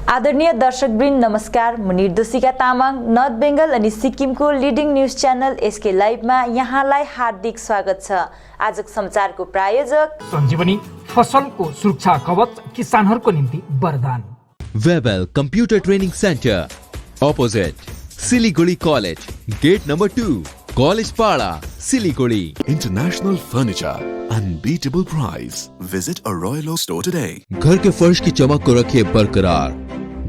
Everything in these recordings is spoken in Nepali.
आदरणीय दर्शकवृन्द नमस्कार। म निर्दोषिका तामाङ नर्थ बेङ्गल अनि सिक्किमको लिडिङ न्युज च्यानल एसके लाइभमा यहाँलाई हार्दिक स्वागत छ। आजको समाचारको प्रायोजक सञ्जीवनी फसलको सुरक्षा कवच किसानहरूको निम्ति वरदान। Webel computer training center opposite Siliguri college gate number 2 college Para Siliguri. International furniture, unbeatable price. Visit a Royal Oak store today. घर के फर्श की चमक को रखे बरकरार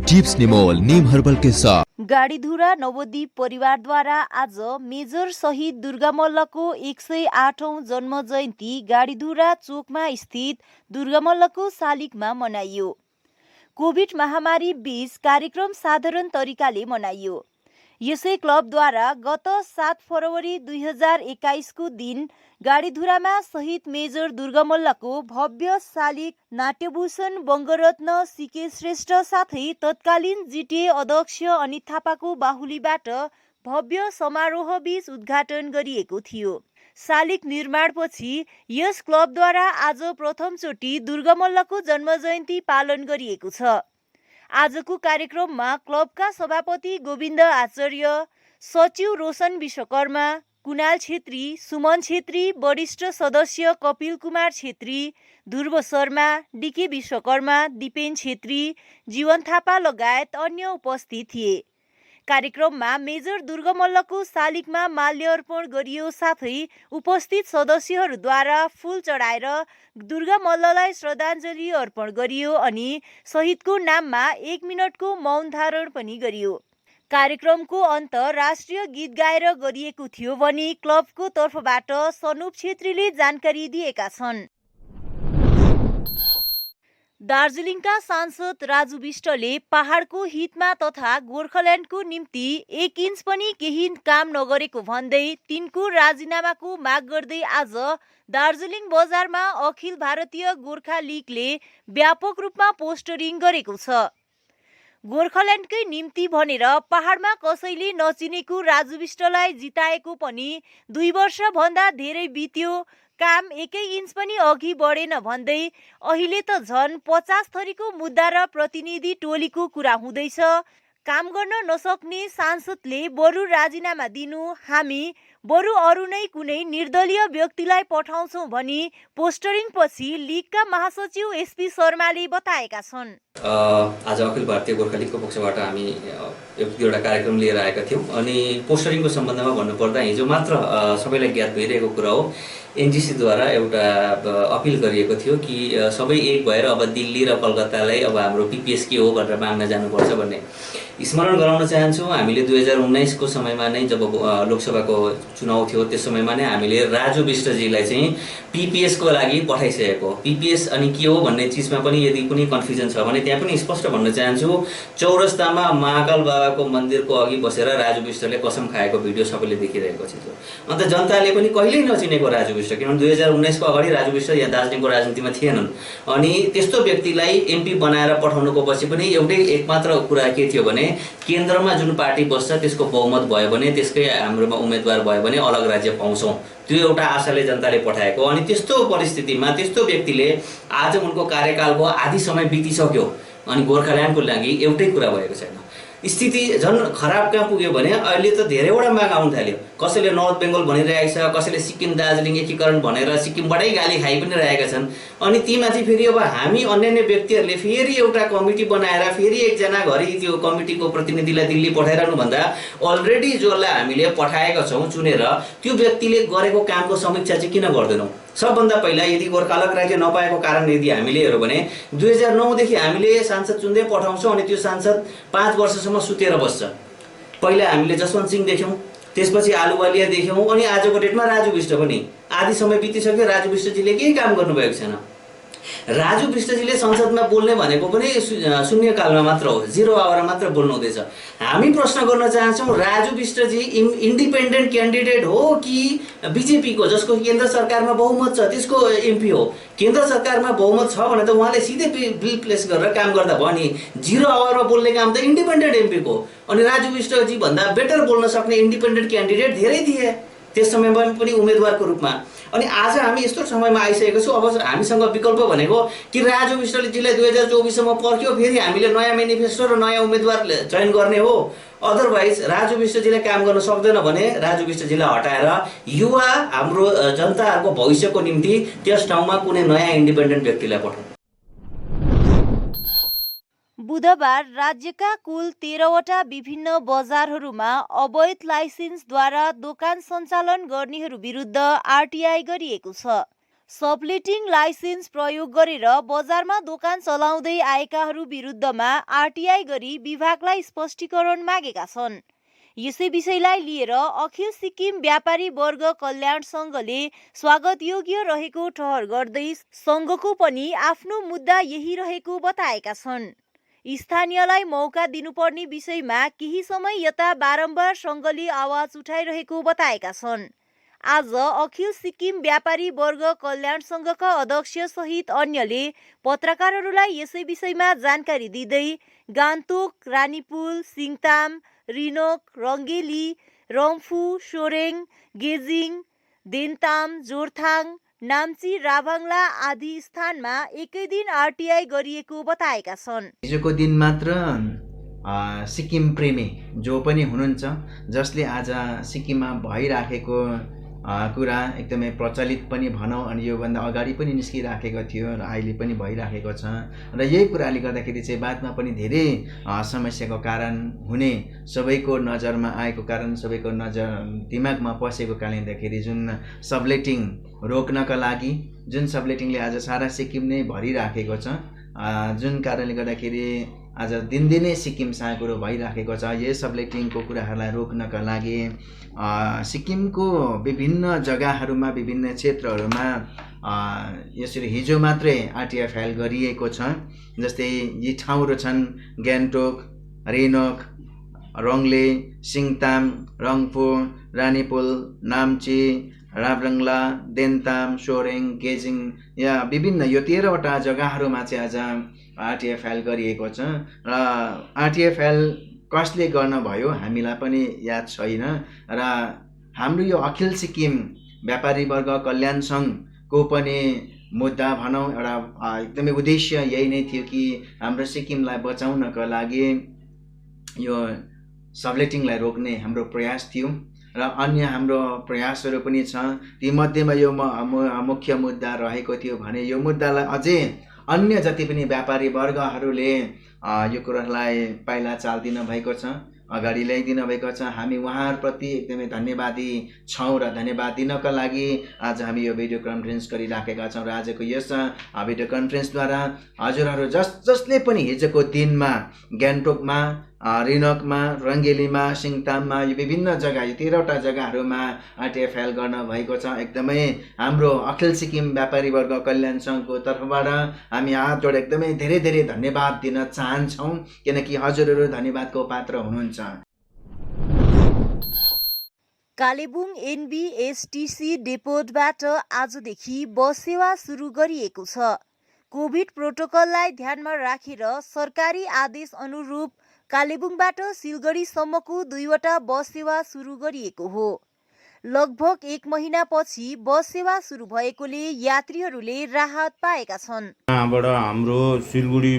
जीप्स निमोल नीम हर्बल के साथ। गाडीधुरा नवद्वीप परिवारद्वारा आज मेजर शहीद दुर्गा मल्लको 108औं जन्म जयन्ती गाडीधुरा चोकमा स्थित दुर्गा मल्लको शालिगमा मनाइयो। कोभिड महामारी बीच कार्यक्रम साधारण तरिकाले मनाइयो। यसै क्लबद्वारा गत 7 फरवरी 2021 को दिन गाडीधुरामा शहीद मेजर दुर्गा मल्लको भव्य शालिग नाट्यभूषण बङ्गरत्न सीके श्रेष्ठ साथै तत्कालीन जिटिए अध्यक्ष अनित थापाको बाहुलीबाट भव्य समारोह बीच उद्घाटन गरिएको थियो। शालिग निर्माणपछि यस क्लबद्वारा आज प्रथमचोटि दुर्गा मल्लको जन्म जयन्ती पालन गरिएको छ। आजको कार्यक्रममा क्लबका सभापति गोविन्द आचार्य, सचिव रोशन विश्वकर्मा, कुणाल छेत्री, सुमन छेत्री, वरिष्ठ सदस्य कपिल कुमार छेत्री, ध्रुव शर्मा, डीके विश्वकर्मा, दिपेन छेत्री, जीवन थापा लगायत अन्य उपस्थित थिए। कार्यक्रममा मेजर दुर्गा मल्लको शालिगमा माल्यार्पण गरियो साथै उपस्थित सदस्यहरूद्वारा फूल चढाएर दुर्गा मल्ललाई श्रद्धाञ्जली अर्पण गरियो अनि शहीदको नाममा 1 मिनटको मौन धारण पनि गरियो। कार्यक्रमको अन्त राष्ट्रिय गीत गाएर गरिएको थियो भने क्लबको तर्फबाट सनुप छेत्रीले जानकारी दिएका छन्। दार्जिलिङका सांसद राजु विष्टले पहाडको हितमा तथा गोर्खाल्यान्डको निम्ति 1 इन्च पनि केही काम नगरेको भन्दै तिनको राजीनामाको माग गर्दै आज दार्जिलिङ बजारमा अखिल भारतीय गोर्खा लीगले व्यापक रूपमा पोस्टरिङ गरेको छ। गोर्खाल्यान्डकै निम्ति भनेर पहाडमा कसैले नचिनेको राजु विष्टलाई जिताएको पनि 2 वर्ष भन्दा धेरै बित्यो, काम 1 इन्च पनि अघि बढेन भन्दै अहिले त झन् 50 थरीको मुद्दा र प्रतिनिधि टोलीको कुरा हुँदैछ। काम गर्न नसक्ने सांसदले बरु राजीनामा दिनु, हामी बरु अरू नै कुनै निर्दलीय व्यक्तिलाई पठाउँछौँ भनी पोस्टरिङ पछि लीगका महासचिव एसपी शर्माले बताएका छन्। आज अखिल भारतीय गोर्खा लीगको पक्षबाट हामी एउटा कार्यक्रम लिएर आएका थियौँ अनि पोस्टरिङको सम्बन्धमा भन्नुपर्दा हिजो मात्र सबैलाई ज्ञात भइरहेको कुरा हो, एनजिसीद्वारा एउटा अपिल गरिएको थियो कि सबै एक भएर अब दिल्ली र कलकत्तालाई अब हाम्रो पिपिएस के हो भनेर माग्न जानुपर्छ भन्ने स्मरण गराउन चाहन्छु। हामीले 2019 को समयमा नै जब लोकसभाको चुनाव थियो त्यस समयमा नै हामीले राजु विष्टजीलाई चाहिँ पिपिएस को लागि पठाइसकेको। पिपिएस अनि के हो भन्ने चिजमा पनि यदि कुनै कन्फ्युजन छ भने त्यहाँ पनि स्पष्ट भन्न चाहन्छु, चौरस्तामा महाकाल बाबाको मन्दिरको अघि बसेर राजु विष्टले कसम खाएको भिडियो सबैले देखिरहेको छ। अन्त जनताले पनि कहिल्यै नचिनेको राजु विष्ट, किनभने 2019 को अगाडि राजु विष्ट यहाँ दार्जिलिङको राजनीतिमा थिएनन् अनि त्यस्तो व्यक्तिलाई एमपी बनाएर पठाउनुको पछि पनि एउटै एकमात्र कुरा के थियो भने केन्द्रमा जुन पार्टी बस्छ त्यसको बहुमत भयो भने त्यसकै हाम्रोमा उम्मेदवार भयो भने अलग राज्य पाउँछौँ, त्यो एउटा आशाले जनताले पठाएको। अनि त्यस्तो परिस्थितिमा त्यस्तो व्यक्तिले आज उनको कार्यकालको आधी समय बितिसक्यो अनि गोर्खाल्यान्डको लागि एउटै कुरा भएको छैन। स्थिति झन् खराब कहाँ पुग्यो भने अहिले त धेरैवटा माग आउन थाल्यो। कसैले नर्थ बेङ्गल भनिरहेको छ, कसैले सिक्किम दार्जिलिङ एकीकरण भनेर सिक्किमबाटै गाली खाइ पनि रहेका छन्। अनि तीमाथि फेरि अब हामी अन्य व्यक्तिहरूले फेरि एउटा कमिटी बनाएर फेरि एकजना घरि त्यो कमिटीको प्रतिनिधिलाई दिल्ली पठाइरहनुभन्दा अलरेडी जसलाई हामीले पठाएका छौँ चुनेर त्यो व्यक्तिले गरेको कामको समीक्षा चाहिँ किन गर्दैनौँ? सबभन्दा पहिला यदि गोर्खा अलग राज्य नपाएको कारण यदि हामीले हेऱ्यौँ भने 2009 देखि हामीले सांसद चुन्दै पठाउँछौँ अनि त्यो सांसद 5 वर्षसम्म सुतेर बस्छ। पहिला हामीले जसवन्त सिंह देख्यौँ, त्यसपछि आलुवालिया देख्यौँ अनि आजको डेटमा राजु विष्ट पनि आधी समय बितिसक्यो। राजु विष्टजीले केही काम गर्नुभएको छैन। राजु विष्टजीले संसदमा बोल्ने भनेको पनि शून्यकालमा मात्र हो, 0 आवर मात्र बोल्नु हुँदैछ। हामी प्रश्न गर्न चाहन्छौँ, राजु विष्टजी इन्डिपेन्डेन्ट क्यान्डिडेट हो कि बिजेपीको जसको केन्द्र सरकारमा बहुमत छ त्यसको एमपी हो? केन्द्र सरकारमा बहुमत छ भने त उहाँले सिधै बिल प्लेस गरेर काम गर्दा भयो नि। 0 आवरमा बोल्ने काम त इन्डिपेन्डेन्ट एमपीको। अनि राजु विष्टजी भन्दा बेटर बोल्न सक्ने इन्डिपेन्डेन्ट क्यान्डिडेट धेरै थिए। त्यस समयमा पनि उम्मेदवारको रूपमा। अनि आज हामी यस्तो समयमा आइसकेको छौँ, अब हामीसँग विकल्प भनेको कि राजु विष्टजीलाई 2024सम्म पर्ख्यो, फेरि हामीले नयाँ मेनिफेस्टो र नयाँ उम्मेदवार चयन गर्ने हो। अदरवाइज राजु विष्टजीले काम गर्न सक्दैन भने राजु विष्टजीलाई हटाएर युवा हाम्रो जनताहरूको भविष्यको निम्ति त्यस ठाउँमा कुनै नयाँ इन्डिपेन्डेन्ट व्यक्तिलाई पठाउँ। बुधबार राज्यका कुल 13वटा विभिन्न बजारहरूमा अवैध लाइसेन्सद्वारा दोकान सञ्चालन गर्नेहरू विरुद्ध आरटिआई गरिएको छ। सबलेटिङ लाइसेन्स प्रयोग गरेर बजारमा दोकान चलाउँदै आएकाहरू विरुद्धमा आरटिआई गरी विभागलाई स्पष्टीकरण मागेका छन्। यसै विषयलाई लिएर अखिल सिक्किम व्यापारी वर्ग कल्याण सङ्घले स्वागतयोग्य रहेको ठहर गर्दै सङ्घको पनि आफ्नो मुद्दा यही रहेको बताएका छन्। स्थानीयलाई मौका दिनुपर्ने विषयमा केही समय यता बारम्बार सङ्घले आवाज उठाइरहेको बताएका छन्। आज अखिल सिक्किम व्यापारी वर्ग कल्याण सङ्घका अध्यक्ष सहित अन्यले पत्रकारहरूलाई यसै विषयमा जानकारी दिँदै गान्तोक, रानीपुल, सिङताम, रिनोक, रङ्गेली, रम्फू, सोरेङ, गेजिङ, देन्ताम, जोरथाङ, नाम्ची, राभाङला आदि स्थानमा एकै दिन आरटिआई गरिएको बताएका छन्। हिजोको दिन मात्र सिक्किम प्रेमी जो पनि हुनुहुन्छ, जसले आज सिक्किममा भइराखेको कुरा एकदमै प्रचलित पनि भनौँ, अनि योभन्दा अगाडि पनि निस्किराखेको थियो र अहिले पनि भइराखेको छ। र यही कुराले गर्दाखेरि चाहिँ बादमा पनि धेरै समस्याको कारण हुने, सबैको नजरमा आएको कारण, सबैको नजर दिमागमा पसेको कारणले गर्दाखेरि जुन सबलेटिङ रोक्नका लागि, जुन सबलेटिङले आज सारा सिक्किम नै भरिराखेको छ, जुन कारणले गर्दाखेरि आज दिनदिनै सिक्किम साँघुरो भइराखेको छ, यही सबलेटिङको कुराहरूलाई रोक्नका लागि सिक्किमको विभिन्न जग्गाहरूमा, विभिन्न क्षेत्रहरूमा यसरी हिजो मात्रै आरटिआई फाइल गरिएको छ। जस्तै यी ठाउँहरू छन् गान्तोक, रेनोक, रङ्गले, सिङताम, रङ्फू, रानीपुल, नाम्ची, राब्रङला, देन्ताम, सोरेङ, गेजिङ, या विभिन्न यो 13वटा जग्गाहरूमा चाहिँ आज आरटिआई फाइल गरिएको छ। र आरटिआई फाइल कसले गर्न भयो हामीलाई पनि याद छैन। र हाम्रो यो अखिल सिक्किम व्यापारी वर्ग कल्याण सङ्घको पनि मुद्दा भनौँ, एउटा एकदमै उद्देश्य यही नै थियो कि हाम्रो सिक्किमलाई बचाउनका लागि यो सबलेटिङलाई रोक्ने हाम्रो प्रयास थियो। र अन्य हाम्रो प्रयासहरू पनि छ। तीमध्येमा यो मुख्य मुद्दा रहेको थियो भने यो मुद्दालाई अझै अन्य जति पनि व्यापारी वर्गहरूले यो कुरालाई पाइला चाल दिनु भएको छ, अगाडि ल्याइदिनु भएको छ। हामी उहाँहरूप्रति एकदमै धन्यवादी छौँ र धन्यवाद दिनका लागि आज हामी यो भिडियो कन्फरेन्स गरिराखेका छौँ। र आजको यस भिडियो कन्फरेन्सद्वारा हजुरहरू जसले पनि हिजोको दिनमा गान्तोकमा, रिनोकमा, रङ्गेलीमा, सिङताममा, यो विभिन्न जग्गा, यो 13वटा जग्गाहरूमा आरटिआई फाइल गर्न भएको छ, एकदमै हाम्रो अखिल सिक्किम व्यापारी वर्ग कल्याण सङ्घको तर्फबाट हामी हात जोडेर एकदमै धेरै धेरै धन्यवाद दिन चाहन्छौँ, किनकि हजुरहरू धन्यवादको पात्र हुनुहुन्छ। कालेबुङ एनबिएसटिसी डेपोटबाट आजदेखि बस सेवा सुरु गरिएको छ। कोभिड प्रोटोकललाई ध्यानमा राखेर सरकारी आदेश अनुरूप कालेबुङबाट सिलगढीसम्मको 2वटा बस सेवा सुरु गरिएको हो। लगभग 1 महिनापछि बस सेवा सुरु भएकोले यात्रीहरूले राहत पाएका छन्। यहाँबाट हाम्रो सिलगढी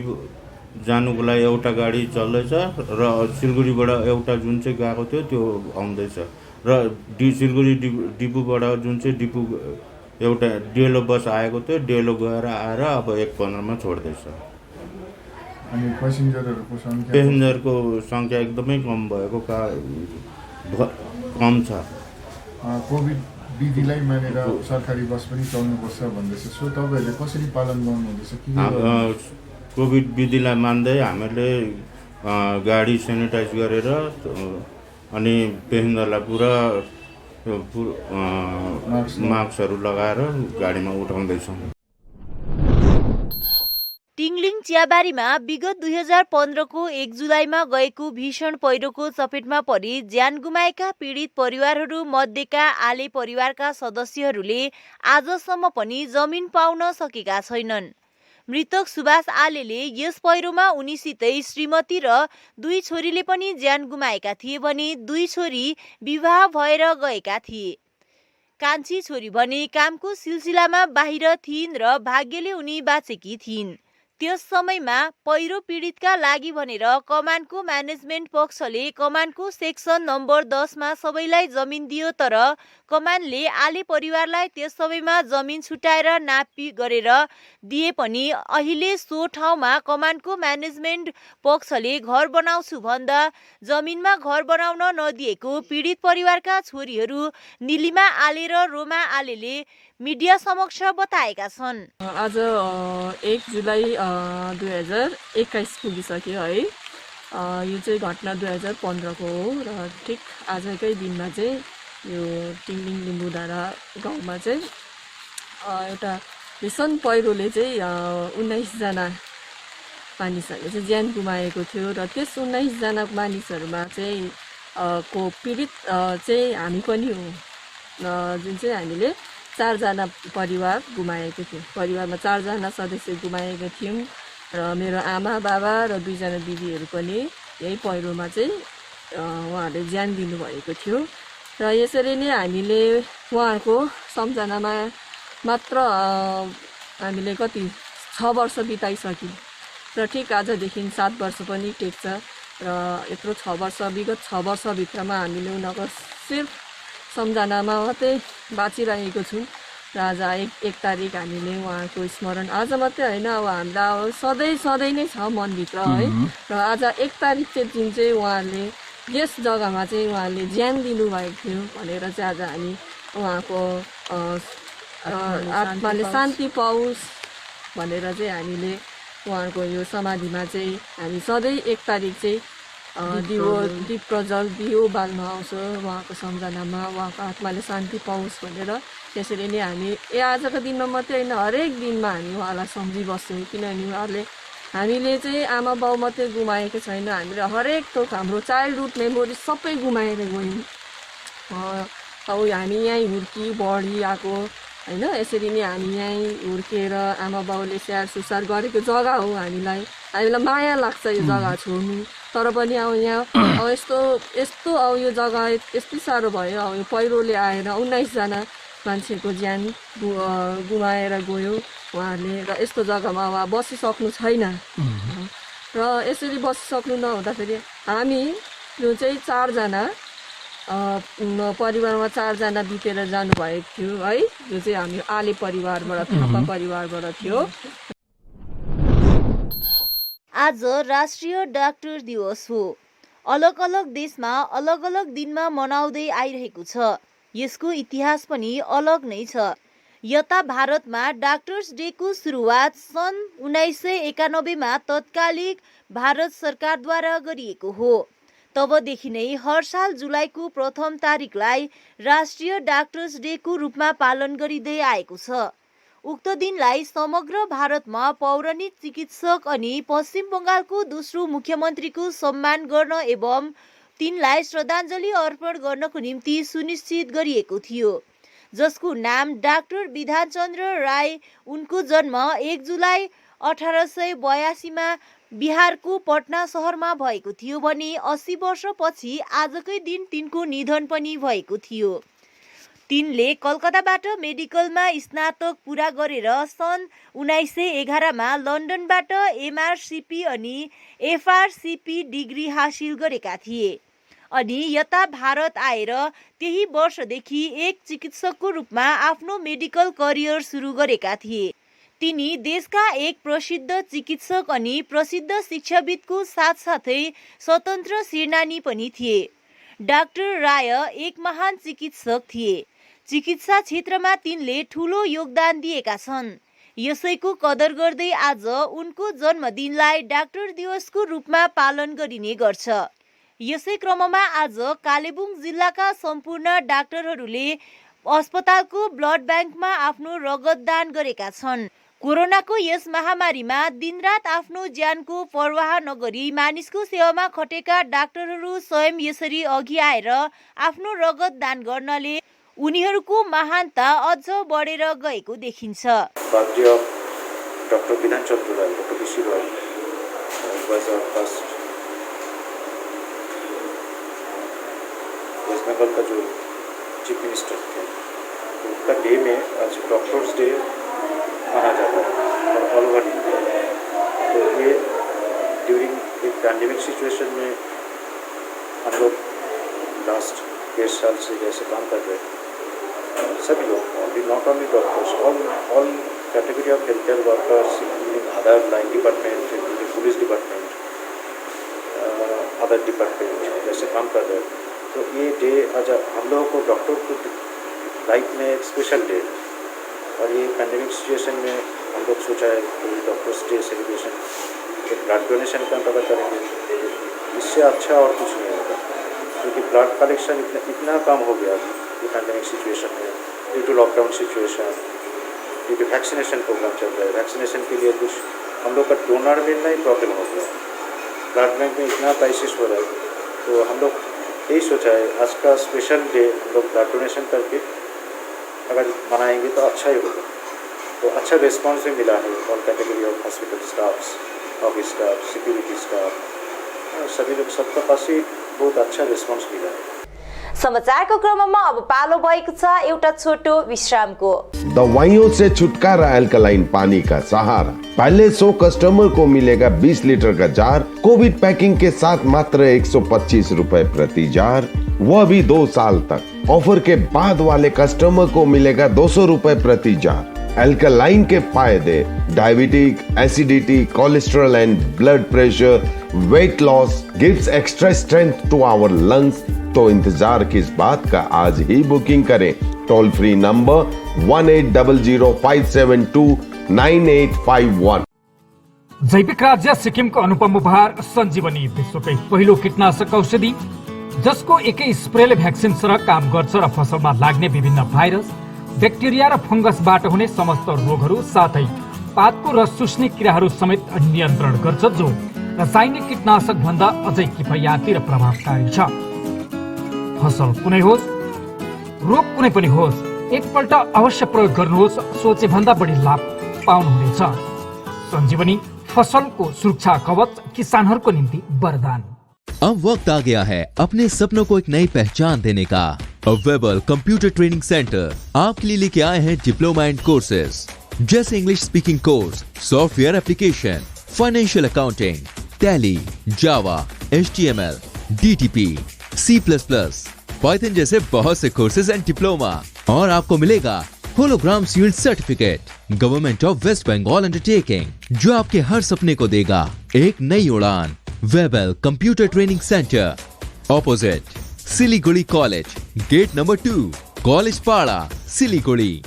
जानुको लागि एउटा गाडी चल्दैछ र सिलगढीबाट एउटा जुन चाहिँ गएको थियो त्यो आउँदैछ, र सिलगढी डिपुबाट जुन चाहिँ डिपु एउटा डेलो बस आएको थियो, डेलो गएर आएर अब 1:15मा छोड्दैछ। अनि पेसेन्जरको सङ्ख्या एकदमै कम भएको कम छ। कोभिड विधिलाई मानेर सरकारी बस पनि चल्नुपर्छ भन्दैछ, सो तपाईँहरूले कसरी पालन गर्नुहुँदैछ? कोभिड विधिलाई मान्दै हामीले गाडी सेनिटाइज गरेर अनि पेसेन्जरलाई पुरा मास्कहरू लगाएर गाडीमा उठाउँदैछौँ। टिङलिङ चियाबारीमा विगत 2015को 1 जुलाईमा गएको भीषण पहिरोको चपेटमा परि ज्यान गुमाएका पीडित परिवारहरू मध्येका आले परिवारका सदस्यहरूले आजसम्म पनि जमिन पाउन सकेका छैनन्। मृतक सुभाष आलेले यस पहिरोमा उनीसितै श्रीमती र 2 छोरीले पनि ज्यान गुमाएका थिए भने 2 छोरी विवाह भएर गएका थिए। कान्छी छोरी भने कामको सिलसिलामा बाहिर थिइन् र भाग्यले उनी बाँचेकी थिइन्। त्यस समयमा पहिरो पीडितका लागि भनेर कमानको म्यानेजमेन्ट पक्षले कमानको सेक्सन नम्बर 10 मा सबैलाई जमिन दियो, तर कमानले आले परिवारलाई त्यस समयमा जमिन छुट्याएर नापी गरेर दिए पनि अहिले सो ठाउँमा कमानको म्यानेजमेन्ट पक्षले घर बनाउँछु भन्दा जमिनमा घर बनाउन नदिएको पीडित परिवारका छोरीहरू निलिमा आले र रोमा आलेले मिडिया समक्ष बताएका छन्। आज 1 जुलाई 2021 पुगिसक्यो है। यो चाहिँ घटना 2015 को हो र ठिक आजकै दिनमा चाहिँ यो टिङलिङ लिम्बुडाँडा गाउँमा चाहिँ एउटा भीषण पहिरोले चाहिँ 19 जना मानिसहरूले चाहिँ ज्यान गुमाएको थियो र त्यस 19 जना मानिसहरूमा चाहिँ को पीडित चाहिँ हामी पनि हो, जुन चाहिँ हामीले 4 जना परिवार गुमाएको थियो। परिवारमा 4 जना सदस्य गुमाएको थियौँ र मेरो आमा बाबा र 2 जना दिदीहरू पनि यही पहिरोमा चाहिँ उहाँहरूले ज्यान दिनुभएको थियो र यसरी नै हामीले उहाँहरूको सम्झनामा मात्र हामीले कति 6 वर्ष बिताइसक्यौँ र ठिक आजदेखि 7 वर्ष पनि टेक्छ र यत्रो 6 वर्ष विगत 6 वर्षभित्रमा हामीले उनीहरूको सिर्फ सम्झनामा मात्रै बाँचिरहेको छौँ र आज 1 तारिक हामीले उहाँको स्मरण आज मात्रै होइन, अब हामीलाई सधैँ नै छ मनभित्र है। र आज 1 तारिक चाहिँ जुन चाहिँ उहाँहरूले यस जग्गामा चाहिँ उहाँले ज्यान दिनुभएको थियो भनेर चाहिँ आज हामी उहाँको आत्माले शान्ति पाओस् भनेर चाहिँ हामीले उहाँको यो समाधिमा चाहिँ हामी सधैँ 1 तारिक चाहिँ दीप प्रज्वल दियो बाल्न आउँछ उहाँको सम्झनामा, उहाँको आत्माले शान्ति पाओस् भनेर। त्यसरी नै हामी आजको दिनमा मात्रै होइन, हरेक दिनमा हामी उहाँलाई सम्झिबस्छौँ, किनभने उहाँहरूले हामीले चाहिँ आमा बाउ मात्रै गुमाएको छैन, हामीले हरेक थोक हाम्रो चाइल्डहुड मेमोरी सबै गुमाएर गयौँ। अब हामी यहीँ हुर्की बढी आएको होइन, यसरी नै हामी यहीँ हुर्किएर आमा बाउले स्याहार सुसार गरेको जग्गा हो। हामीलाई माया लाग्छ यो जग्गा छोड्नु, तर पनि अब यहाँ अब यस्तो अब यो जग्गा यति साह्रो भयो। अब यो पहिरोले आएर 19 जना मान्छेको ज्यान गुमाएर गयो उहाँहरूले र यस्तो जग्गामा अब बसिसक्नु छैन र यसरी बसिसक्नु नहुँदाखेरि हामी यो चाहिँ 4 जना परिवारमा 4 जना बितेर जानुभएको थियो है, जो चाहिँ हामी आले परिवारबाट थापा परिवारबाट थियो। आज राष्ट्रिय डाक्टर दिवस हो। अलग अलग देशमा अलग अलग दिनमा मनाउँदै आइरहेको छ। यसको इतिहास पनि अलग नै छ। यता भारतमा डाक्टर्स डे को सुरुवात सन् 1991 मा तत्कालिक भारत सरकारद्वारा गरिएको हो। तबदेखि नै हर साल जुलाईको प्रथम तारिकलाई राष्ट्रिय डाक्टर्स डे को रूपमा पालन गरिँदै आएको छ। उक्त दिनलाई समग्र भारतमा पौराणिक चिकित्सक अनि पश्चिम बङ्गालको दोस्रो मुख्यमन्त्रीको सम्मान गर्न एवं तिनलाई श्रद्धाञ्जली अर्पण गर्नको निम्ति सुनिश्चित गरिएको थियो, जसको नाम डाक्टर विधानचन्द्र राय। उनको जन्म 1 जुलाई 1882 मा बिहारको पटना सहरमा भएको थियो भने 80 वर्षपछि आजकै दिन तिनको निधन पनि भएको थियो। तिनले कलकत्ताबाट मेडिकलमा स्नातक पुरा गरेर सन् 1911 मा लन्डनबाट MRCP अनि FRCP डिग्री हासिल गरेका थिए अनि यता भारत आएर त्यही वर्षदेखि एक चिकित्सकको रूपमा आफ्नो मेडिकल करियर सुरु गरेका थिए। तिनी देशका एक प्रसिद्ध चिकित्सक अनि प्रसिद्ध शिक्षाविदको साथसाथै स्वतन्त्र सेनानी पनि थिए। डाक्टर राय एक महान चिकित्सक थिए। चिकित्सा क्षेत्रमा तिनले ठूलो योगदान दिएका छन्। यसैको कदर गर्दै आज उनको जन्मदिनलाई डाक्टर दिवसको रूपमा पालन गरिने गर्छ। यसै क्रममा आज कालेबुङ जिल्लाका सम्पूर्ण डाक्टरहरूले अस्पतालको ब्लड ब्याङ्कमा आफ्नो रगत दान गरेका छन्। कोरोनाको यस महामारीमा दिनरात आफ्नो ज्यानको परवाह नगरी मानिसको सेवामा खटेका डाक्टरहरू स्वयं यसरी अघि आएर आफ्नो रगत दान गर्नले उनीहरूको महानता अझ बढेर गएको देखिन्छ। Dr. Bidhan Chandra Rai, Dr. B.C. Roy was our first West Bengal का जो चीफ मिनिस्टर थे उनका डे में आज डॉक्टर्स डे माना जाता है और ऑल ओवर इंडिया। तो ये ड्यूरिंग एक पैंडेमिक सिचुएशन में हम लोग लास्ट 1.5 साल से जैसे काम कर रहे हैं, सभी लोग, not only doctors, all category of health care workers, including other line department, including police department, other department जैसे काम कर रहे हैं। तो ये डे आज हम लोगों को डॉक्टर को लाइफ में एक स्पेशल डे, और ये पैंडेमिक सिचुएशन में हम लोग सोचा है कि डॉक्टर्स डे सेलिब्रेशन एक ब्लड डोनेशन कैंप अगर करेंगे, इससे अच्छा और कुछ नहीं होगा, क्योंकि ब्लड कलेक्शन इतना कम हो गया ये पैंडेमिक सिचुएशन में, due to lockdown situation, due to vaccination program चल रहा है। वैक्सीनेशन के लिए कुछ हम लोग का डोनर मिलना ही प्रॉब्लम हो गया, ब्लड बैंक में इतना क्राइसिस हो रहा है। तो हम लोग यही सोचा है आज का स्पेशल डे हम लोग ब्लड डोनेशन करके अगर मनाएंगे तो अच्छा ही होगा। तो अच्छा रिस्पॉन्स भी मिला है all category of hospital staffs, office staff, security staff, सभी लोग सबका पास ही बहुत अच्छा रिस्पॉन्स मिला है। समाचारको क्रममा अब पालो भएको छ एउटा छोटो विश्रामको। दवाइयों से छुटकारा अल्कलाइन पानी का सहारा। पहले 100 कस्टमर को मिलेगा 20 लीटर का जार, कोविड पैकिंग के साथ मात्र 125 रुपए प्रति जार, वह भी 2 साल तक। ऑफर के बाद वाले कस्टमर को मिलेगा 200 रुपए प्रति जार। अल्कलाइन के फायदे: diabetic, acidity, cholesterol and blood pressure, weight loss, gives extra strength to our lungs. तो इंतजार किस बात का, आज ही बुकिंग करें। Toll free number 180057298851। जैविक राज्य सिक्किमको अनुपम उपहार सञ्जीवनी, विश्वकै पहिलो कीटनाशक औषधि जसको एकै स्प्रेले भ्याक्सिन सरह काम गर्छ र फसलमा लाग्ने विभिन्न भाइरस, ब्याक्टेरिया र फंगसबाट हुने समस्त रोगहरू साथै पातको रस चुस्ने किराहरू समेत नियन्त्रण गर्छ, जो रासायनिक कीटनाशक भन्दा अझै किफायती र प्रभावकारी छ। फसल कुनै होस्, रोग कुनै पनि होस्, एकपल्ट अवश्य प्रयोग गर्नुहोस्, सोचे भन्दा बढी लाभ पाउनुहुनेछ। सञ्जीवनी फसलको सुरक्षा कवच, किसानहरूको निम्ति वरदान। अब वक्त आ गया है अपने सपनों को एक नई पहचान देने का। वेबल कंप्यूटर ट्रेनिंग सेंटर आपके लिए लेके आए हैं डिप्लोमा एंड कोर्सेज जैसे English speaking course, software application, financial accounting, Tally, Java, HTML, DTP, C++, Python जैसे बहुत से कोर्सेज एंड डिप्लोमा। और आपको मिलेगा hologram shield certificate government of West Bengal undertaking, जो आपके हर सपने को देगा एक नई उड़ान। Webel computer training center, opposite Siliguri college, gate number 2, college Para, Siliguri.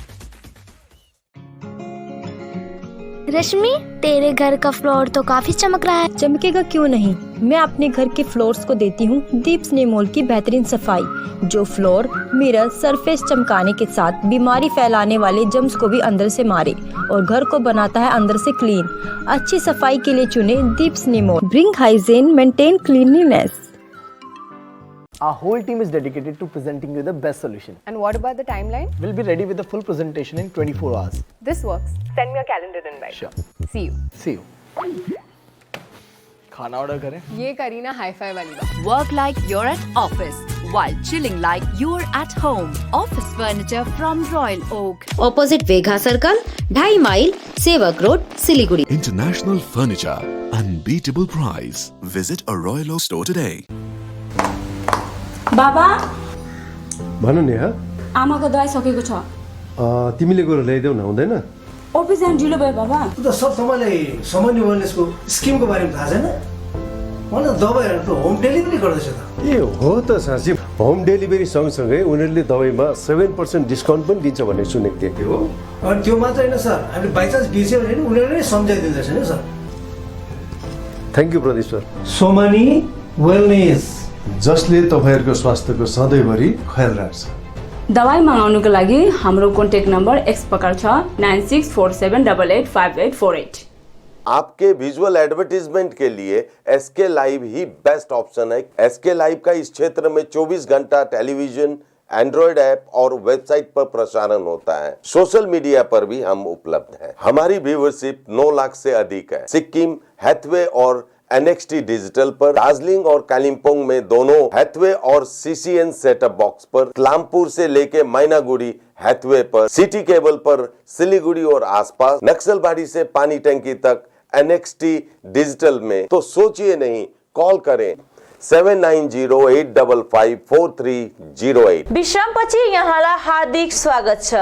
Rashmi, तेरे घर का फ्लोर तो काफी चमक रहा है। चमकेगा क्यों नहीं, मैं अपने घर के फ्लोर्स को देती हूँ दीप स्नेमोल की बेहतरीन सफाई, जो फ्लोर, मिरर, सरफेस चमकाने के साथ बीमारी फैलाने वाले जम्स को भी अंदर से मारे और घर को बनाता है अंदर से क्लीन। अच्छी सफाई के लिए चुने दीप स्नेमोल। Bring hygiene, maintain cleanliness. Our whole team is dedicated to presenting you the best solution. And what about the timeline? We'll be ready with the full presentation in 24 hours. This works. Send me a calendar invite. Sure. See you. See you. खाना ऑर्डर करें? ये करीना हाई-फाई वाली बात। Work like you're at office while chilling like you're at home. Office furniture from Royal Oak. Opposite Vegha Circle, 2.5 mile, Sevak Road, Siliguri. International furniture, unbeatable price. Visit a Royal Oak store today. बाबा भन नेहा, आमाको दबाई सकेको छ। तिमीले गएर ल्याइदेऊ न, हुँदैन? अफिस जान ढिलो भयो बाबा। त सर, तपाईँलाई सामान्य वेलनेसको स्किमको बारेमा थाहा छैन? मलाई दबाईहरू त होम डेलिभरी गर्दैछ त। ए हो त साँच्ची, होम डेलिभरी सँगसँगै उनीहरूले दबाईमा 7% डिस्काउन्ट पनि दिन्छ भन्ने सुनेको थिएँ। हो, अनि त्यो मात्र होइन सर, हामीले बाइचान्स बिर्स्यो भने उनीहरूले नै सम्झाइदिँदैछ नि sir. Thank you Pradeep sir. Somani wellness, जसले तपाईँहरूको स्वास्थ्यको सधैँभरि ख्याल राख्छ। दबाई मगाउनुको लागि हाम्रो कन्ट्याक्ट नम्बर एक्स प्रकार छ 9647885848। आपके विजुअल एडवर्टीजमेंट के लिए SK लाइव ही बेस्ट ऑप्शन है। SK लाइव का इस क्षेत्र में 24 घंटा टेलीविजन, एंड्रॉइड ऐप और वेबसाइट पर प्रसारण होता है। सोशल मीडिया पर भी हम उपलब्ध हैं। हमारी व्यूवरशिप 9 लाख से अधिक है। सिक्किम, हैथवे और NXT डिजिटल पर, दार्जिलिंग और कालिम्पोंग में दोनों हैथवे और CCN सेटअप बॉक्स पर, क्लामपुर से लेके मैनागुड़ी हैथवे पर, सिटी केबल पर सिलीगुड़ी और आसपास, नक्सलबाड़ी से पानी टंकी तक NXT डिजिटल में। तो सोचिए नहीं, कॉल करें 7908554308। विश्रामपछि यहाँलाई हार्दिक स्वागत छ।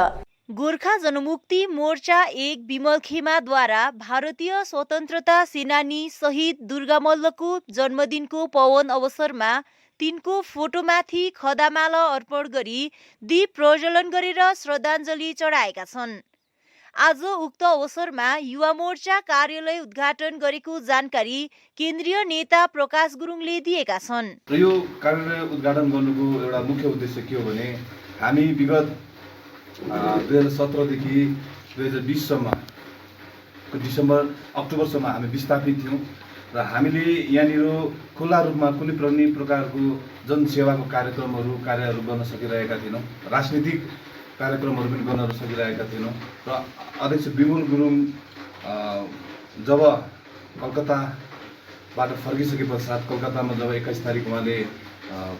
गोर्खा जनमुक्ति मोर्चा 1 विमल खेमाद्वारा भारतीय स्वतन्त्रता सेनानी शहीद दुर्गा मल्लको जन्मदिनको पावन अवसरमा तिनको फोटोमाथि खदामाला अर्पण गरी दीप प्रज्वलन गरेर श्रद्धाञ्जली चढाएका छन्। आज उक्त अवसरमा युवा मोर्चा कार्यालय उद्घाटन गरेको जानकारी केन्द्रीय नेता प्रकाश गुरुङले दिएका छन्। यो कार्यालय उद्घाटन गर्नुको एउटा मुख्य उद्देश्य के हो भने हामी विगत 2017 देखि 2020 सम्मको डिसेम्बर अक्टोबरसम्म हामी विस्थापित थियौँ र हामीले यहाँनिर खुल्ला रूपमा कुनै पनि प्रकारको जनसेवाको कार्यहरू गर्न सकिरहेका थिएनौँ। राजनीतिक कार्यक्रमहरू पनि गर्न सकिरहेका थिएनौँ र अध्यक्ष विमल गुरुङ जब कलकत्ताबाट फर्किसके पश्चात कलकत्तामा जब 21 तारिक उहाँले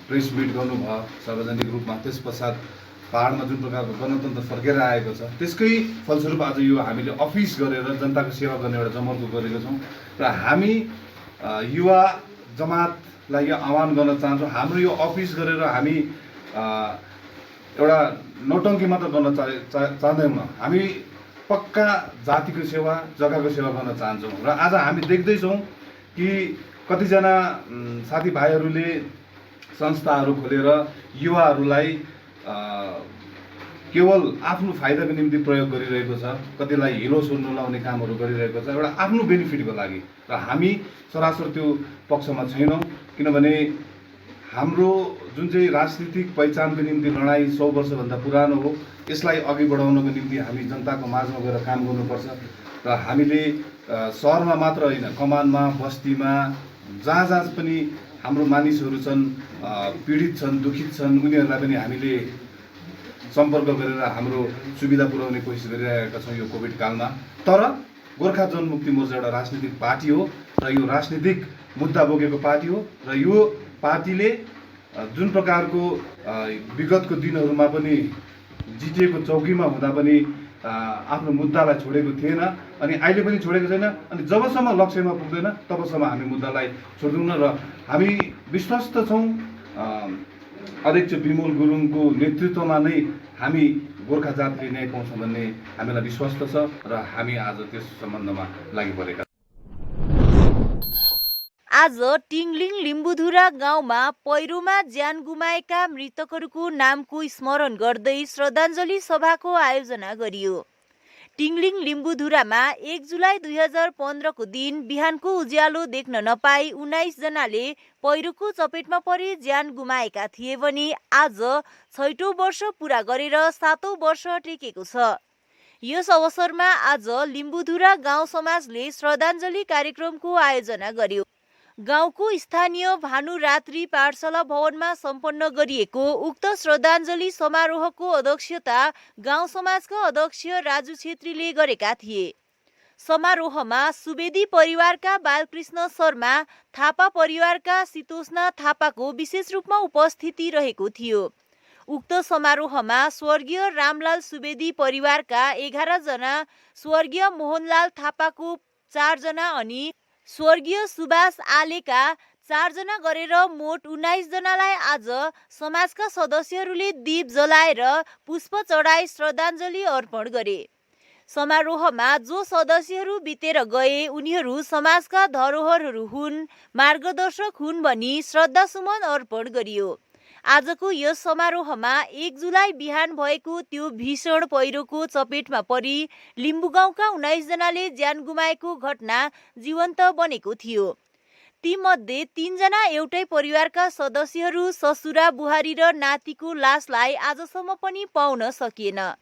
प्रेस मिट गर्नुभयो सार्वजनिक रूपमा, त्यस पश्चात पहाडमा जुन प्रकारको गणतन्त्र फर्केर आएको छ त्यसकै फलस्वरूप आज यो हामीले अफिस गरेर जनताको सेवा गर्ने एउटा जमर्को गरेको छौँ र हामी युवा जमातलाई यो आह्वान गर्न चाहन्छौँ, हाम्रो यो अफिस गरेर हामी एउटा नौटङ्की मात्र गर्न चाहँदैनौँ, हामी पक्का जातिको सेवा, जग्गाको सेवा गर्न चाहन्छौँ। र आज हामी देख्दैछौँ कि कतिजना साथीभाइहरूले संस्थाहरू खोलेर युवाहरूलाई केवल आफ्नो फाइदाको निम्ति प्रयोग गरिरहेको छ, कतिलाई हिलो सोर्नु लाउने कामहरू गरिरहेको छ एउटा आफ्नो बेनिफिटको लागि। र हामी सरासर त्यो पक्षमा छैनौँ, किनभने हाम्रो जुन चाहिँ राजनीतिक पहिचानको निम्ति लडाइँ 100 वर्षभन्दा पुरानो हो, यसलाई अघि बढाउनको निम्ति हामी जनताको माझमा गएर काम गर्नुपर्छ। र हामीले सहरमा मात्र होइन, कमानमा, बस्तीमा, जहाँ पनि हाम्रो मानिसहरू छन्, पीडित छन्, दुखित छन्, उनीहरूलाई पनि हामीले सम्पर्क गरेर हाम्रो सुविधा पुर्याउने कोसिस गरिरहेका छौँ यो कोभिड कालमा। तर गोर्खा जनमुक्ति मोर्चा एउटा राजनीतिक पार्टी हो र यो राजनीतिक मुद्दा बोकेको पार्टी हो र यो पार्टीले जुन प्रकारको विगतको दिनहरूमा पनि जिटिएको चौकीमा हुँदा पनि आफ्नो मुद्दालाई छोडेको थिएन अनि अहिले पनि छोडेको छैन, अनि जबसम्म लक्ष्यमा पुग्दैन तबसम्म हामी मुद्दालाई छोड्दैनौँ र हामी विश्वस्त छौँ अध्यक्ष विमल गुरुङको नेतृत्वमा नै हामी गोर्खा जातिले न्याय पाउँछौँ भन्ने हामीलाई विश्वस्त छ र हामी आज त्यस सम्बन्धमा लागि परेका। आज टिङलिङ लिम्बुधुरा गाउँमा पहिरोमा ज्यान गुमाएका मृतकहरूको नामको स्मरण गर्दै श्रद्धाञ्जली सभाको आयोजना गरियो। टिङलिङ लिम्बुधुरामा 1 जुलाई 2015 को दिन बिहानको उज्यालो देख्न नपाई 19 जनाले पहिरोको चपेटमा परि ज्यान गुमाएका थिए भने आज 6औं वर्ष पूरा गरेर 7औं वर्ष टेकेको छ। यस अवसरमा आज लिम्बुधुरा गाउँ समाजले श्रद्धाञ्जली कार्यक्रमको आयोजना गर्यो। गाउँको स्थानीय भानुरात्री पाठशाला भवनमा सम्पन्न गरिएको उक्त श्रद्धाञ्जली समारोहको अध्यक्षता गाउँ समाजका अध्यक्ष राजु छेत्रीले गरेका थिए। समारोहमा सुवेदी परिवारका बालकृष्ण शर्मा, थापा परिवारका शीतोष्णा थापाको विशेष रूपमा उपस्थिति रहेको थियो। उक्त समारोहमा स्वर्गीय रामलाल सुवेदी परिवारका 11 जना, स्वर्गीय मोहनलाल थापाको 4 जना अनि स्वर्गीय सुभाष आलेका 4 जना गरेर मोट 19 जनालाई आज समाजका सदस्यहरूले दीप जलाएर पुष्प चढाई श्रद्धाञ्जली अर्पण गरे। समारोहमा जो सदस्यहरू बितेर गए उनीहरू समाजका धरोहरहरू हुन्, मार्गदर्शक हुन् भनी श्रद्धासुमन अर्पण गरियो। आजको यस समारोहमा 1 जुलाई बिहान भएको त्यो भीषण पहिरोको चपेटमा परि लिम्बू गाउँका 19 जनाले ज्यान गुमाएको घटना जीवन्त बनेको थियो। तीमध्ये 3 जना एउटै परिवारका सदस्यहरू ससुरा, बुहारी र नातिको लासलाई आजसम्म पनि पाउन सकिएन।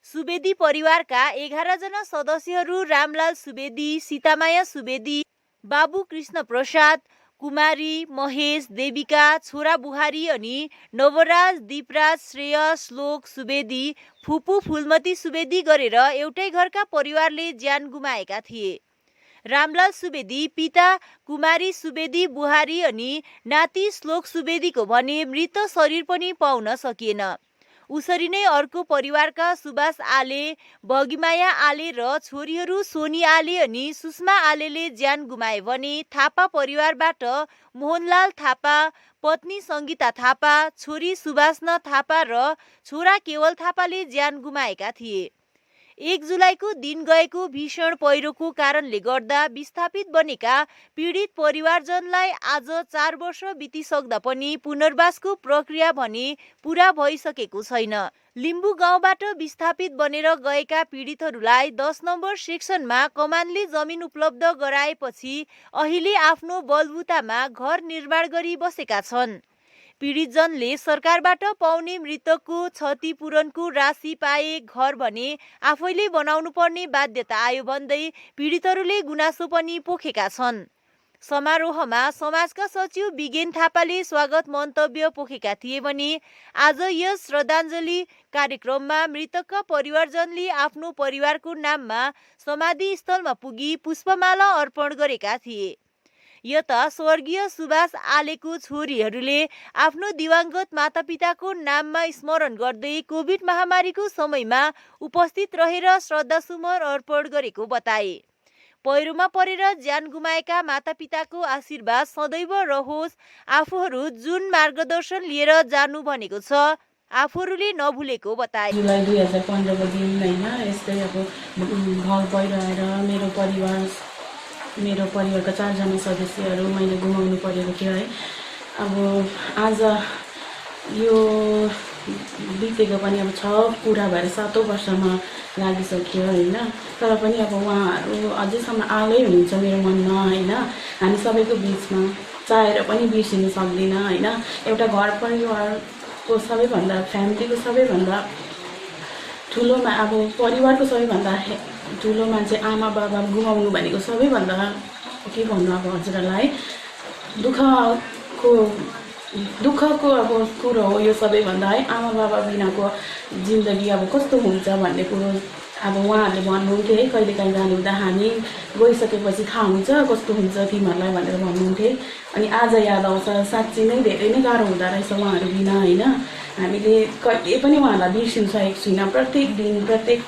सुवेदी परिवारका 11 जना सदस्यहरू रामलाल सुवेदी, सीतामाया सुवेदी, बाबु कृष्ण प्रसाद, कुमारी, महेश, देविका, छोरा बुहारी अनि नवराज, दीपराज, श्रेय, श्लोक सुवेदी, फुपू फुलमती सुवेदी गरेर एउटै घरका परिवारले ज्यान गुमाएका थिए। रामलाल सुवेदी पिता कुमारी सुवेदी बुहारी अनि नाति श्लोक सुवेदीको भने मृत शरीर पनि पाउन सकिएन। उसरी नै अर्को परिवारका सुभाष आले, बगीमाया आले र छोरीहरू सोनी आले अनि सुषमा आलेले ज्यान गुमाए भने थापा परिवारबाट मोहनलाल थापा, पत्नी सङ्गीता थापा, छोरी सुभाषना थापा र छोरा केवल थापाले ज्यान गुमाएका थिए। 1 जुलाईको दिन गएको भीषण पहिरोको कारणले गर्दा विस्थापित बनेका पीडित परिवारजनलाई आज 4 वर्ष बितिसक्दा पनि पुनर्वासको प्रक्रिया भने पूरा भइसकेको छैन। लिम्बू गाउँबाट विस्थापित बनेर गएका पीडितहरूलाई 10 नम्बर सेक्सनमा कमानले जमिन उपलब्ध गराएपछि अहिले आफ्नो बलबुतामा घर निर्माण गरी बसेका छन्। पीडितजनले सरकारबाट पाउने मृतकको क्षतिपूरणको राशि पाए घर भने आफैले बनाउनु पर्ने बाध्यता आयो भन्दै पीडितहरूले गुनासो पनि पोखेका छन्। समारोहमा समाजका सचिव बिगेन थापाले स्वागत मन्तव्य पोखेका थिए भने आज यस श्रद्धाञ्जली कार्यक्रममा मृतकका परिवारजनले आफ्नो परिवारको नाममा समाधि स्थलमा पुगी पुष्पमाला अर्पण गरेका थिए। यता स्वर्गीय सुभाष आलेको छोरीहरूले आफ्नो दिवंगत मातापिताको नाममा स्मरण गर्दै कोभिड महामारीको समयमा उपस्थित रहेर श्रद्धासुमन अर्पण गरेको बताए। पहिरोमा परेर ज्यान गुमाएका मातापिताको आशीर्वाद सदैव रहोस्, आफूहरू जुन मार्गदर्शन लिएर जानु भनेको छ आफूहरूले नभुलेको बताए। जुलाई 2015 को दिन हैन यस्तै अब घर पहिरो आएर मेरो परिवारका 4 जना सदस्यहरू मैले गुमाउनु परेको थियो है। अब आज यो बितेको पनि अब 6 पुरा भएर 7औं वर्षमा लागिसक्यो हैन। तर पनि अब उहाँहरू अझैसम्म आलै हुनुहुन्छ मेरो मनमा हैन। हामी सबैको बीचमा चाहेर पनि बिर्सिन सक्दिन हैन। एउटा घर परिवारको सबैभन्दा फ्यामिलीको सबैभन्दा ठुलोमा अब परिवारको सबैभन्दा ठुलो मान्छे आमा बाबा गुमाउनु भनेको सबैभन्दा के भन्नु अब हजुरलाई दुःखको अब कुरो हो यो सबैभन्दा है। आमा बाबा बिनाको जिन्दगी अब कस्तो हुन्छ भन्ने कुरो अब उहाँहरूले भन्नुहुन्थ्यो है। कहिलेकाहीँ जानुहुँदा हामी गइसकेपछि थाहा हुन्छ कस्तो हुन्छ तिमीहरूलाई भनेर भन्नुहुन्थे। अनि आज याद आउँछ साँच्चै नै धेरै नै गाह्रो हुँदो रहेछ उहाँहरू बिना हैन। हामीले कहिले पनि उहाँहरूलाई बिर्सिन सकेको छैन। प्रत्येक दिन प्रत्येक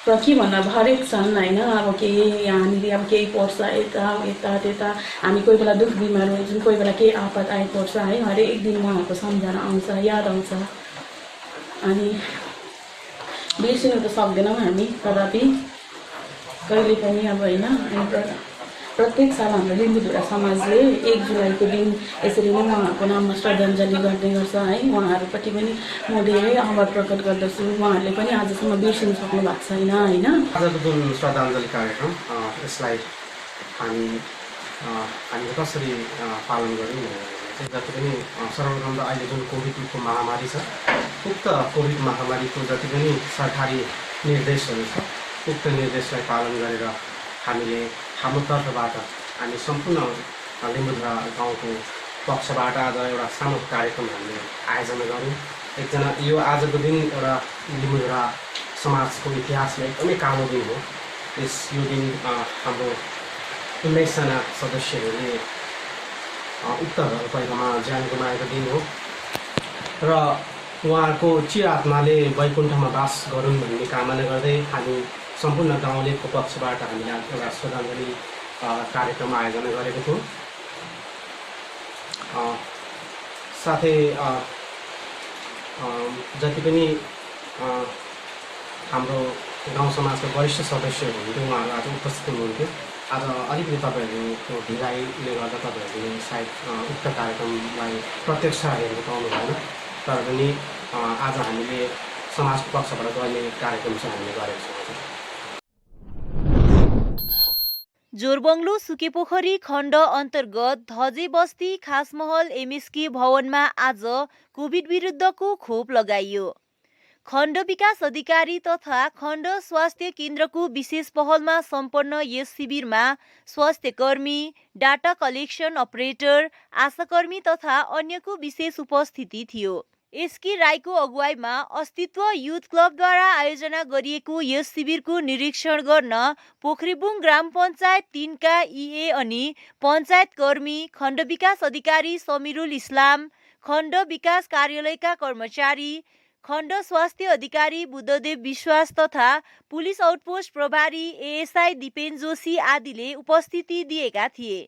के भन्दा हरेक छन् हैन। अब केही यहाँनिर अब केही पर्छ यता त्यता हामी कोही बेला दुःख बिमार हुन्छौँ, कोही बेला केही आपत आइपर्छ है। हरेक दिन उहाँहरूको सम्झना आउँछ, याद आउँछ। अनि बिर्सिनु त सक्दैनौँ हामी कदापि कहिले पनि अब हैन। प्रत्येक साल हाम्रो लिम्बूधुरा समाजले 1 जुलाईको दिन यसरी नै उहाँहरूको नाममा श्रद्धाञ्जली गर्ने गर्छ है। उहाँहरूप्रति पनि म धेरै आभार प्रकट गर्दछु। उहाँहरूले पनि आजसम्म बिर्सिनु सक्नु भएको छैन हैन। आजको जुन श्रद्धाञ्जली कार्यक्रम यसलाई हामीले कसरी पालन गर्यौँ भने जति पनि सर्वप्रथम त अहिले जुन कोभिडको महामारी छ उक्त कोभिड महामारीको जति पनि सरकारी निर्देशहरू छ उक्त निर्देशलाई पालन गरेर हामीले हाम्रो तर्फबाट हामी सम्पूर्ण लिम्बूधुरा गाउँको पक्षबाट आज एउटा सानो कार्यक्रम हामीले आयोजना गऱ्यौँ। एकजना यो आजको दिन एउटा लिम्बूधुरा समाजको इतिहासमा एकदमै कालो दिन हो। यो दिन हाम्रो 19 जना सदस्यहरूले उक्त घर पहिरोमा ज्यान गुमाएको दिन हो र उहाँहरूको चिर आत्माले वैकुण्ठमा बास गरून् भन्ने कामना गर्दै हामी सम्पूर्ण गाउँलेको पक्षबाट हामीले एउटा श्रद्धाञ्जली कार्यक्रम आयोजना गरेको थियौँ। साथै जति पनि हाम्रो गाउँ समाजका वरिष्ठ सदस्यहरू हुनुहुन्थ्यो उहाँहरू आज उपस्थित हुनुहुन्थ्यो। आज अलिकति तपाईँहरूको ढिलाइले गर्दा तपाईँहरूले सायद उक्त कार्यक्रमलाई प्रत्यक्ष हेर्न पाउनु भएन। तर पनि आज हामीले समाजको पक्षबाट गर्ने कार्यक्रम चाहिँ हामीले गरेको छौँ। जोरबङ्गलो सुकेपोखरी खण्ड अन्तर्गत धजे बस्ती खासमहल एमएसके भवनमा आज कोभिड विरुद्धको खोप लगाइयो। खण्ड विकास अधिकारी तथा खण्ड स्वास्थ्य केन्द्रको विशेष पहलमा सम्पन्न यस शिविरमा स्वास्थ्य कर्मी, डाटा कलेक्सन अपरेटर, आशाकर्मी तथा अन्यको विशेष उपस्थिति थियो। एसके राईको अगुवाईमा अस्तित्व युथ क्लबद्वारा आयोजना गरिएको यस शिविरको निरीक्षण गर्न पोखरीबुङ ग्राम पञ्चायत 3 का इए अनि पञ्चायत कर्मी, खण्ड विकास अधिकारी समिरुल इस्लाम, खण्ड विकास कार्यालयका कर्मचारी, खण्ड स्वास्थ्य अधिकारी बुद्धदेव विश्वास तथा पुलिस आउटपोस्ट प्रभारी एएसआई दिपेन जोशी आदिले उपस्थिति दिएका थिए।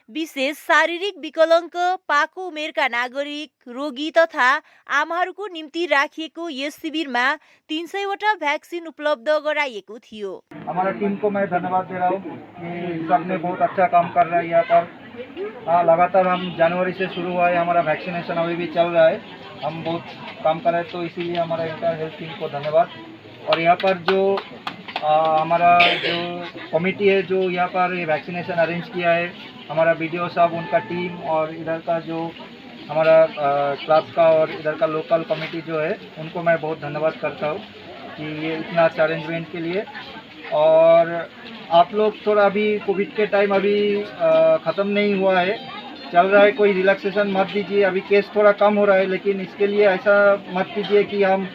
विशेष शारीरिक विकलाङ्ग, पाको उमेरका नागरिक, रोगी तथा आमाहरूको निम्ति राखिएको यस शिविरमा 300 वटा भ्याक्सिन उपलब्ध गराइएको थियो। हमारा टीम को मैं धन्यवाद दे रहा हूँ कि सबने बहुत अच्छा काम कर रहा है यहाँ पर। लगातार हम जनवरी से शुरू हुआ है, हमारा वैक्सीनेशन अभी भी चल रहा है। हम बहुत काम कर रहे हैं, तो इसीलिए हमारा इंटर हेल्थ टीम को धन्यवाद। और यहाँ पर जो हमारा जो कमेटी है जो यहाँ पर वैक्सीनेशन अरेंज किया है, हमारा वीडियो साहब, उनका टीम, और इधर का जो हमारा क्लब का और इधर का लोकल कमेटी जो है, उनको मैं बहुत धन्यवाद करता हूँ कि ये इतना अच्छा अरेंजमेंट के लिए। और आप लोग थोड़ा अभी कोविड के टाइम अभी ख़त्म नहीं हुआ है, चल रहा है, कोई रिलैक्सेशन मत दीजिए। अभी केस थोड़ा कम हो रहा है, लेकिन इसके लिए ऐसा मत कीजिए कि हम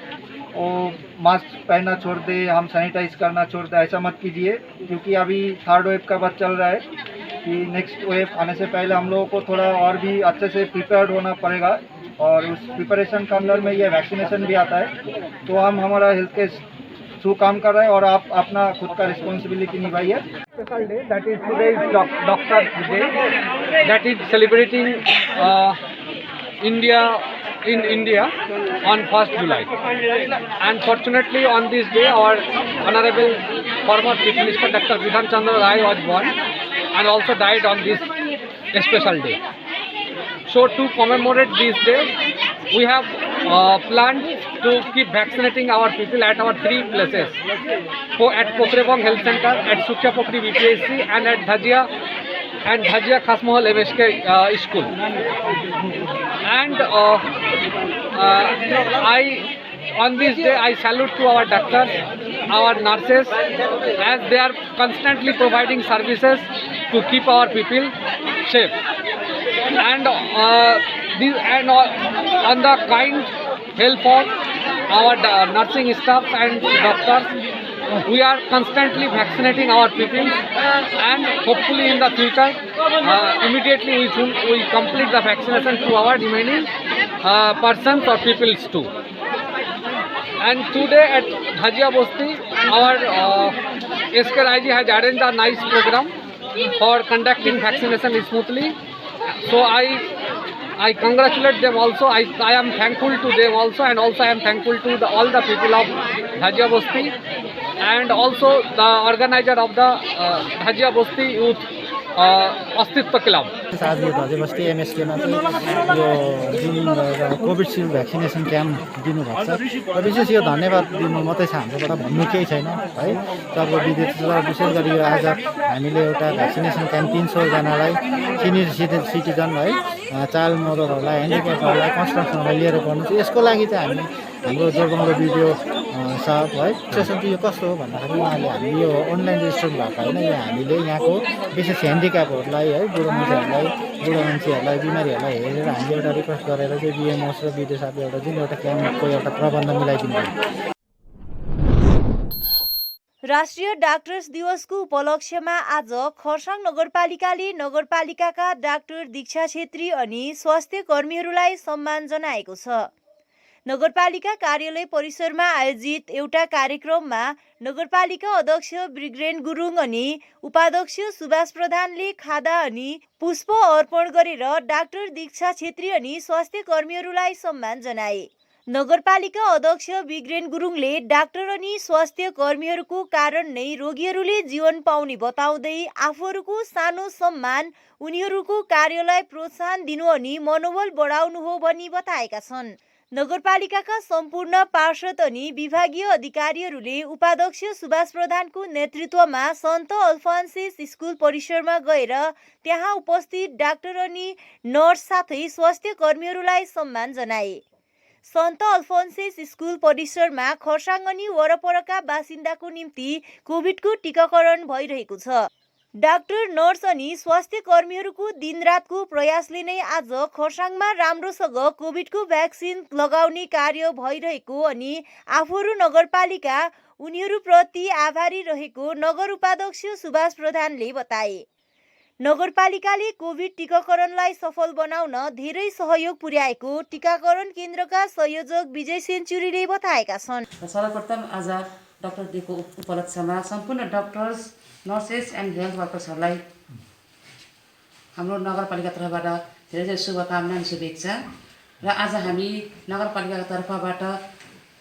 वो मास्क पहनना छोड़ दे, हम सैनिटाइज करना छोड़ दे, ऐसा मत कीजिए। क्योंकि अभी 3rd वेव का बात चल रहा है कि नेक्स्ट वेव आने से पहले हम लोगों को थोड़ा और भी अच्छे से प्रिपेयर्ड होना पड़ेगा। और उस प्रिपरेशन के अंदर में ये वैक्सीनेशन भी आता है। तो हम हमारा हेल्थ के थ्रू काम कर रहे हैं और आप अपना खुद का responsibility निभाइए। Special day, that is today's Doctor's Day, that is celebrating India on 1st July. And fortunately on this day our Honorable former Chief Minister Dr. Bidhan Chandra Rai was born and also died on this special day. So to commemorate this day, we have planned to keep vaccinating our people at our 3 places. At Pokrebong Health Center, at Sukhya Pokri BPSC, and at Dhajia Khasmahal MSK School. And on this day I salute to our doctors, our nurses, as they are constantly providing services to keep our people safe. And on the kind help of our nursing staff and doctors, we are constantly vaccinating our people, and hopefully in the future, immediately we complete the vaccination to our remaining persons or peoples too. And today at Dhajia Bosti, our SK Raiji has arranged a nice program for conducting vaccination smoothly. So I congratulate them also. I am thankful to them also, and also I am thankful to all the people of Dhajia Bosti, and also the organizer of the Dhajia Bosti Youth अस्तित्व क्लब। आज यो धजे बस्ती एमएसकेमा चाहिँ यो जुन कोभिडसिल्ड भ्याक्सिनेसन क्याम्प दिनुभएको छ, र विशेष यो धन्यवाद दिनु मात्रै छ, हाम्रोबाट भन्नु केही छैन है। तब विशेष गरी यो आज हामीले एउटा भ्याक्सिनेसन क्याम्प 300 जनालाई, सिनियर सिटिजन है, चाल मदरहरूलाई, ह्यान्डिक्यापहरूलाई, कन्स्ट्रक्सनहरूलाई लिएर गर्नु छ। यसको लागि चाहिँ हामी हाम्रो जोरबङ्गलो भिडियो साहब है सेसन चाहिँ यो कस्तो हो भन्दाखेरि उहाँले हामीले यो अनलाइन रेजिस्टर भएको होइन, यहाँ हामीले यहाँको विशेष ह्यान्डिक्यापहरूलाई है, बुढो मान्छेहरूलाई, बिमारीहरूलाई हेरेर हामीले एउटा रिक्वेस्ट गरेर चाहिँ बिएमओस र भिडियो साहबले एउटा जुन एउटा क्याम्पको एउटा प्रबन्ध मिलाइदिनु भयो। राष्ट्रिय डाक्टर्स दिवसको उपलक्ष्यमा आज खरसाङ नगरपालिकाले नगरपालिकाका डाक्टर दीक्षा छेत्री अनि स्वास्थ्य कर्मीहरूलाई सम्मान जनाएको छ। नगरपालिका कार्यालय परिसरमा आयोजित एउटा कार्यक्रममा नगरपालिका अध्यक्ष ब्रिग्रेन गुरुङ अनि उपाध्यक्ष सुभाष प्रधानले खादा अनि पुष्प अर्पण गरेर डाक्टर दीक्षा छेत्री अनि स्वास्थ्य कर्मीहरूलाई सम्मान जनाए। नगरपालिका अध्यक्ष ब्रिग्रेन गुरुङले डाक्टर अनि स्वास्थ्य कर्मीहरूको कारण नै रोगीहरूले जीवन पाउने बताउँदै आफूहरूको सानो सम्मान उनीहरूको कार्यलाई प्रोत्साहन दिनु अनि मनोबल बढाउनु हो भनी बताएका छन्। नगरपालिकाका सम्पूर्ण पार्षद अनि विभागीय अधिकारीहरूले उपाध्यक्ष सुभाष प्रधानको नेतृत्वमा सन्त अल्फन्सेस स्कुल परिसरमा गएर त्यहाँ उपस्थित डाक्टर अनि नर्स साथै स्वास्थ्य कर्मीहरूलाई सम्मान जनाए। सन्त अल्फन्सेस स्कुल परिसरमा खरसाङ अनि वरपरका बासिन्दाको निम्ति कोभिडको टीकाकरण भइरहेको छ। डाक्टर, नर्स अनि स्वास्थ्य कर्मीहरूको दिनरातको प्रयासले नै आज खरसाङमा राम्रोसँग कोभिडको भ्याक्सिन लगाउने कार्य भइरहेको अनि आफूहरू नगरपालिका उनीहरूप्रति आभारी रहेको नगर उपाध्यक्ष सुभाष प्रधानले बताए। नगरपालिकाले कोभिड टीकाकरणलाई सफल बनाउन धेरै सहयोग पुर्याएको टीकाकरण केन्द्रका संयोजक विजय सेन्चुरीले बताएका छन्। सर्वप्रथम आज डाक्टर डेको उपलक्ष्यमा सम्पूर्ण डाक्टर्स, नर्सेस एन्ड हेल्थ वर्कर्सहरूलाई हाम्रो नगरपालिका तर्फबाट धेरै धेरै शुभकामना अनि शुभेच्छा। र आज हामी नगरपालिकाको तर्फबाट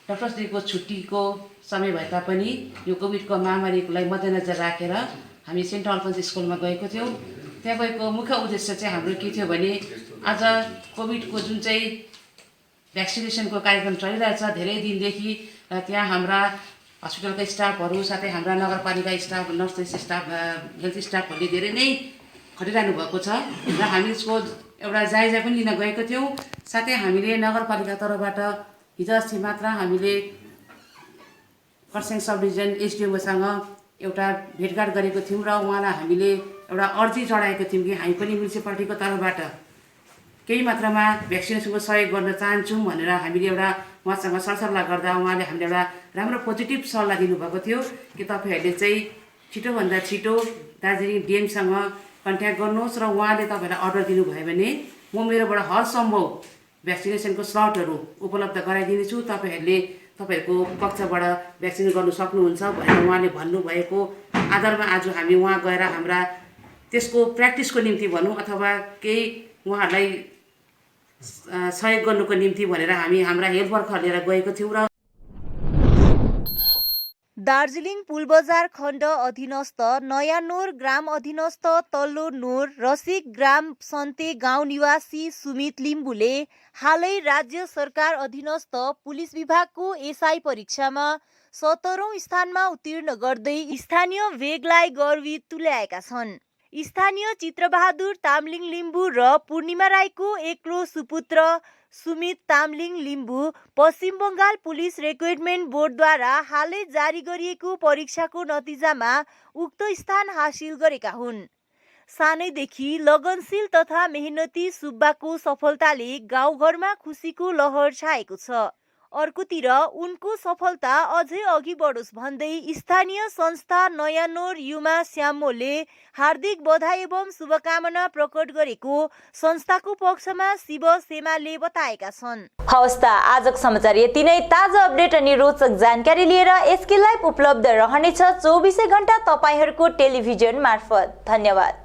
डाक्टर्स डेको छुट्टीको समय भए तापनि यो कोभिडको महामारीलाई मध्यनजर राखेर हामी सेन्ट अल्फन्स स्कुलमा गएको थियौँ। त्यहाँ गएको मुख्य उद्देश्य चाहिँ हाम्रो के थियो भने आज कोभिडको जुन चाहिँ भ्याक्सिनेसनको कार्यक्रम चलिरहेछ धेरै दिनदेखि, र त्यहाँ हाम्रा हस्पिटलका स्टाफहरू साथै हाम्रा नगरपालिका स्टाफ, नर्सेस स्टाफ, हेल्थ स्टाफहरूले धेरै नै खटिरहनु भएको छ र हामी यसको एउटा जायजा पनि लिन गएको थियौँ। साथै हामीले नगरपालिका तर्फबाट हिजो अस्ति मात्र हामीले खरसाङ सब डिभिजन एसडिओसँग एउटा भेटघाट गरेको थियौँ र उहाँलाई हामीले एउटा अर्जी चढाएको थियौँ कि हामी पनि म्युनिसिपालिटीको तर्फबाट केही मात्रामा भ्याक्सिनेसनको सहयोग गर्न चाहन्छौँ भनेर हामीले एउटा उहाँसँग सरसल्लाह गर्दा उहाँले हामीले एउटा राम्रो पोजिटिभ सल्लाह दिनुभएको थियो कि तपाईँहरूले चाहिँ छिटोभन्दा छिटो दार्जिलिङ डिएमसँग कन्ट्याक्ट गर्नुहोस् र उहाँले तपाईँहरूलाई अर्डर दिनुभयो भने म मेरोबाट हर सम्भव भ्याक्सिनेसनको स्लटहरू उपलब्ध गराइदिनेछु, तपाईँहरूको पक्षबाट भ्याक्सिन गर्नु सक्नुहुन्छ भनेर उहाँले भन्नुभएको आधारमा आज हामी उहाँ गएर हाम्रा त्यसको प्र्याक्टिसको निम्ति भनौँ अथवा केही उहाँहरूलाई सहयोग गर्नुको निम्ति भनेर हामी हाम्रा हेल्थ वर्कर लिएर गएको थियौँ। र दार्जिलिङ पुलबजार खण्ड अधीनस्थ नयाँ नोर ग्राम अधीनस्थ तल्लो नोर रसिक ग्राम सन्ते गाउँ निवासी सुमित लिम्बुले हालै राज्य सरकार अधीनस्थ पुलिस विभागको एसआई परीक्षामा 17औं स्थानमा उत्तीर्ण गर्दै स्थानीय वेगलाई गर्वित तुल्याएका छन्। स्थानीय चित्रबहादुर तामलिङ लिम्बू र पूर्णिमा राईको एक्लो सुपुत्र सुमित तामलिङ लिम्बू पश्चिम बङ्गाल पुलिस रिक्रुटमेन्ट बोर्डद्वारा हालै जारी गरिएको परीक्षाको नतिजामा उक्त स्थान हासिल गरेका हुन्। सानैदेखि लगनशील तथा मेहनती सुब्बाको सफलताले गाउँघरमा खुसीको लहर छाएको छ। अर्कोतिर उनको सफलता अझै अघि बढोस् भन्दै स्थानीय संस्था नयाँ नोर युमा श्यामोले हार्दिक बधाई एवं शुभकामना प्रकट गरेको संस्थाको पक्षमा शिव सेमाले बताएका छन्। हवस् त आजको समाचार यति नै। ताजा अपडेट अनि रोचक जानकारी लिएर एसके लाइभ उपलब्ध रहनेछ 24 घण्टा तपाईहरूको टेलिभिजन मार्फत। धन्यवाद।